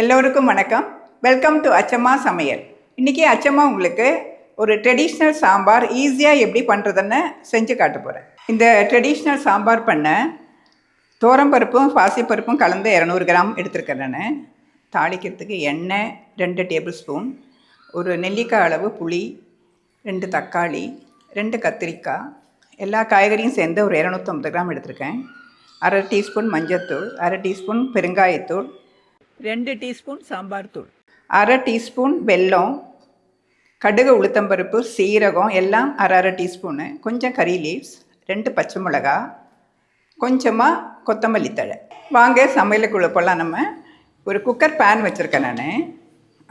எல்லோருக்கும் வணக்கம். Welcome to Achamma சமையல். இன்றைக்கி அச்சம்மா உங்களுக்கு ஒரு ட்ரெடிஷ்னல் சாம்பார் ஈஸியாக எப்படி பண்ணுறதுன்னு செஞ்சு காட்ட போகிறேன். இந்த ட்ரெடிஷ்னல் சாம்பார் பண்ண தோரம்பருப்பும் பாசிப்பருப்பும் கலந்து 200 கிராம் எடுத்துருக்கேன். நான் தாளிக்கிறதுக்கு எண்ணெய் 2 டேபிள் ஸ்பூன், ஒரு நெல்லிக்காய் அளவு புளி, 2 தக்காளி, 2 கத்திரிக்காய், எல்லா காய்கறியும் சேர்ந்து ஒரு 250 கிராம் எடுத்திருக்கேன். 1/2 டீஸ்பூன் மஞ்சள்தூள், 1/2 டீஸ்பூன் பெருங்காயத்தூள், 2 டீஸ்பூன் சாம்பார் தூள், 1/2 டீஸ்பூன் வெல்லம், கடுகு, உளுத்தம்பருப்பு, சீரகம் எல்லாம் 1/2 டீஸ்பூனு, கொஞ்சம் கறி லீவ்ஸ், 2 பச்சை மிளகா, கொஞ்சமாக கொத்தமல்லி தழை. வாங்க சமையலுக்குள்ள போகலாம். நம்ம ஒரு குக்கர் பேன் வச்சுருக்கேன். நான்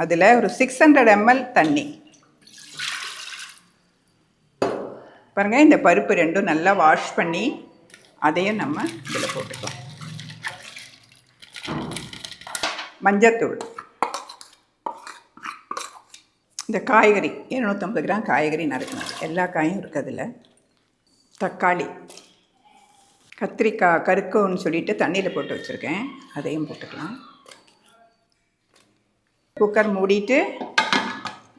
அதில் ஒரு 600 ml தண்ணி. பாருங்கள், இந்த பருப்பு ரெண்டும் நல்லா வாஷ் பண்ணி அதையும் நம்ம இதில் போட்டுக்கலாம். மஞ்சத்தூள், இந்த காய்கறி 250 கிராம் காய்கறி நறுக்கணும், எல்லா காயும் இருக்குது அதில். தக்காளி, கத்திரிக்காய் கருக்குன்னு சொல்லிட்டு தண்ணியில் போட்டு வச்சுருக்கேன், அதையும் போட்டுக்கலாம். குக்கர் மூடிட்டு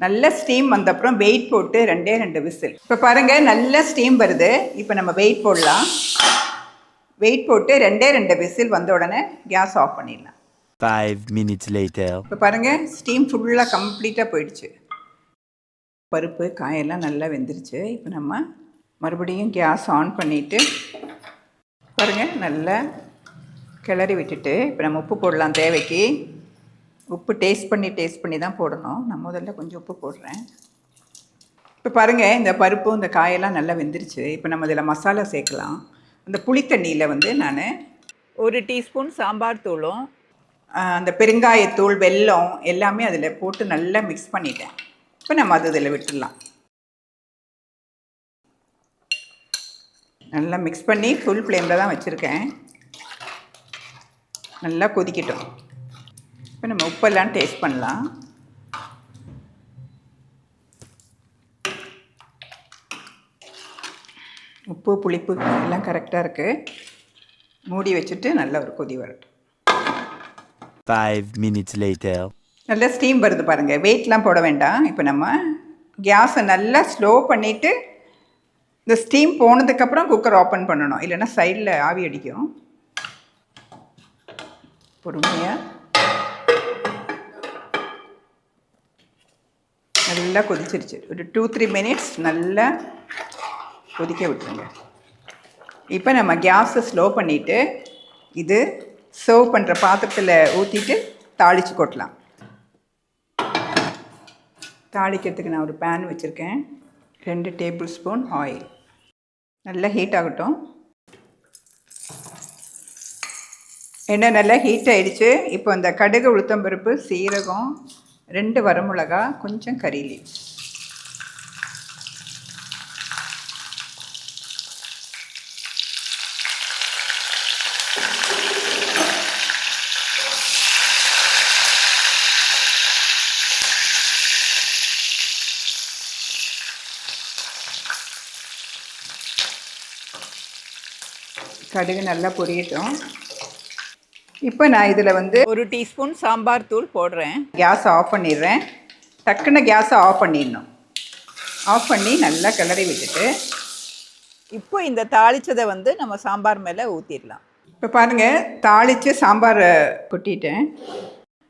நல்ல ஸ்டீம் வந்தப்புறம் வெயிட் போட்டு 2 விசில். இப்போ பாருங்கள், நல்ல ஸ்டீம் வருது. இப்போ நம்ம வெயிட் போடலாம். வெயிட் போட்டு 2 விசில் வந்த உடனே கேஸ் ஆஃப் பண்ணிடலாம். 5 minutes later. இப்போ பாருங்கள், ஸ்டீம் ஃபுல்லாக கம்ப்ளீட்டாக போயிடுச்சு. பருப்பு காயெல்லாம் நல்லா வெந்துருச்சு. இப்போ நம்ம மறுபடியும் கேஸ் ஆன் பண்ணிவிட்டு பாருங்கள், நல்லா கிளறி விட்டுட்டு இப்போ நம்ம உப்பு போடலாம். தேவைக்கு உப்பு டேஸ்ட் பண்ணி தான் போடணும். நான் முதல்ல கொஞ்சம் உப்பு போடுறேன். இப்போ பாருங்கள், இந்த பருப்பும் இந்த காயெல்லாம் நல்லா வெந்துருச்சு. இப்போ நம்ம இதில் மசாலா சேர்க்கலாம். அந்த புளித்தண்ணியில் நான் 1 டீஸ்பூன் சாம்பார் தூளும், அந்த பெருங்காயத்தூள், வெல்லம் எல்லாமே அதில் போட்டு நல்லா மிக்ஸ் பண்ணிட்டேன். இப்போ நம்ம இதில் விட்டுடலாம். நல்லா மிக்ஸ் பண்ணி ஃபுல் ஃப்ளேமில் தான் வச்சுருக்கேன். நல்லா கொதிக்கட்டும். இப்போ நம்ம உப்பெல்லாம் டேஸ்ட் பண்ணலாம். உப்பு புளிப்பு எல்லாம் கரெக்டாக இருக்குது. மூடி வச்சுட்டு நல்ல ஒரு கொதி வரட்டும். 5 minutes later. நல்லா ஸ்டீம் வருது பாருங்கள். வெயிட்லாம் போட வேண்டாம். இப்போ நம்ம கேஸை நல்லா ஸ்லோ பண்ணிவிட்டு இந்த ஸ்டீம் போனதுக்கப்புறம் குக்கர் ஓப்பன் பண்ணணும், இல்லைன்னா சைடில் ஆவி அடிக்கும். பொறுமையாக நல்லா கொதிச்சிருச்சு. ஒரு 2-3 மினிட்ஸ் நல்லா கொதிக்க விட்டுருங்க. இப்போ நம்ம கேஸை ஸ்லோ பண்ணிவிட்டு இது சர்வ் பண்ணுற பாத்திரத்தில் ஊற்றிட்டு தாளித்து கொட்டலாம். தாளிக்கிறதுக்கு நான் ஒரு பேன் வச்சுருக்கேன். 2 டேபிள் ஸ்பூன் ஆயில். நல்லா ஹீட் ஆகட்டும். எண்ணெய் நல்லா ஹீட் ஆகிடுச்சு. இப்போ இந்த கடுகு, உளுத்தம்பருப்பு, சீரகம், 2 வரமிளகா, கொஞ்சம் கறி லீவ்ஸ், கடுகு நல்லா பொரியட்டும். இப்போ நான் இதில் 1 டீஸ்பூன் சாம்பார் தூள் போடுறேன். கேஸ் ஆஃப் பண்ணிடுறேன். டக்குன்னு கேஸை ஆஃப் பண்ணிடணும். ஆஃப் பண்ணி நல்லா கிளறி விட்டுட்டு இப்போ இந்த தாளித்ததை நம்ம சாம்பார் மேலே ஊற்றிடலாம். இப்போ பாருங்கள், தாளித்து சாம்பாரை கொட்டிட்டேன்.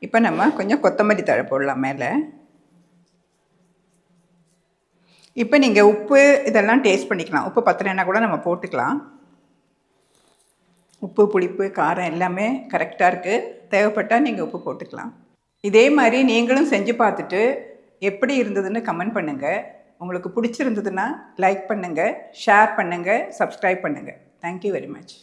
இப்போ நம்ம கொஞ்சம் கொத்தமல்லி தழை போடலாம் மேலே. இப்போ நீங்கள் உப்பு இதெல்லாம் டேஸ்ட் பண்ணிக்கலாம். உப்பு பத்தலைன்னா கூட நம்ம போட்டுக்கலாம். உப்பு, புளிப்பு, காரம் எல்லாமே கரெக்டாக இருக்குது. தேவைப்பட்டால் நீங்கள் உப்பு போட்டுக்கலாம். இதே மாதிரி நீங்களும் செஞ்சு பார்த்துட்டு எப்படி இருந்ததுன்னு கமெண்ட் பண்ணுங்கள். உங்களுக்கு பிடிச்சிருந்ததுன்னா லைக் பண்ணுங்கள், ஷேர் பண்ணுங்கள், சப்ஸ்கிரைப் பண்ணுங்கள். Thank you very much.